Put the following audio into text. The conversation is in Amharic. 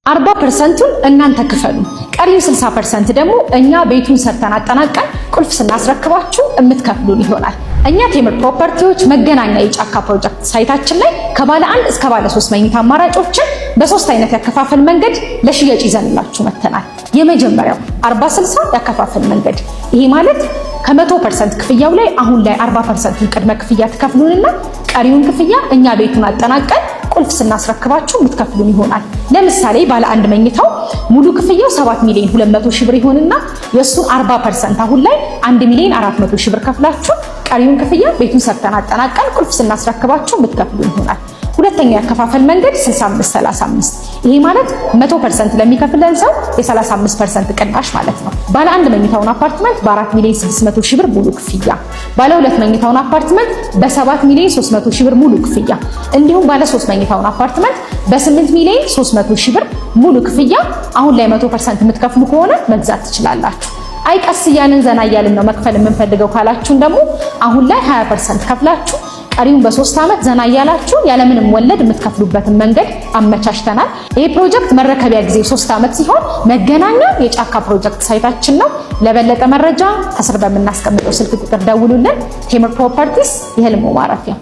40%ን እናንተ ክፈሉ። ቀሪው 60% ደግሞ እኛ ቤቱን ሰርተን አጠናቀን ቁልፍ ስናስረክባችሁ የምትከፍሉን ይሆናል። እኛ ቴምር ፕሮፐርቲዎች መገናኛ የጫካ ፕሮጀክት ሳይታችን ላይ ከባለ 1 እስከ ባለ 3 መኝታ አማራጮችን በ3 አይነት ያከፋፈል መንገድ ለሽያጭ ይዘንላችሁ መተናል። የመጀመሪያው 40/60 ያከፋፈል መንገድ። ይሄ ማለት ከ100% ክፍያው ላይ አሁን ላይ 40% ቅድመ ክፍያ ትከፍሉንና ቀሪውን ክፍያ እኛ ቤቱን አጠናቀን ቁልፍ ስናስረክባችሁ የምትከፍሉን ይሆናል። ለምሳሌ ባለ 1 መኝታው ሙሉ ክፍያው 7,200,000 ብር ይሆንና የሱን 40% አሁን ላይ 1,400,000 ብር ከፍላችሁ ቀሪውን ክፍያ ቤቱን ሰርተን አጠናቀን ቁልፍ ስናስረክባችሁ የምትከፍሉን ይሆናል። ሁለተኛው ያከፋፈል መንገድ 65/35። ይሄ ማለት 100% ለሚከፍለን ሰው የ35% ቅናሽ ማለት ነው። ባለ 1 መኝታውን አፓርትመንት በ4,600,000 ብር ሙሉ ክፍያ፣ ባለ 2 መኝታውን አፓርትመንት በ7,300,000 ብር ሙሉ ክፍያ፣ እንዲሁም ባለ 3 መኝታውን አፓርትመንት በ8,300,000 ብር ሙሉ ክፍያ አሁን ላይ 100% የምትከፍሉ ከሆነ መግዛት ትችላላችሁ። አይ ቀስ እያልን ዘና እያልን ነው መክፈል የምንፈልገው ካላችሁን ደግሞ አሁን ላይ 20% ከፍላችሁ ቀሪውን በ3 ዓመት ዘና እያላችሁ ያለምንም ወለድ የምትከፍሉበትን መንገድ አመቻችተናል። ይሄ ፕሮጀክት መረከቢያ ጊዜ 3 ዓመት ሲሆን መገናኛ የጫካ ፕሮጀክት ሳይታችን ነው። ለበለጠ መረጃ ከስር በምናስቀምጠው ስልክ ቁጥር ደውሉልን። ቴምር ፕሮፐርቲስ የህልሙ ማረፊያ።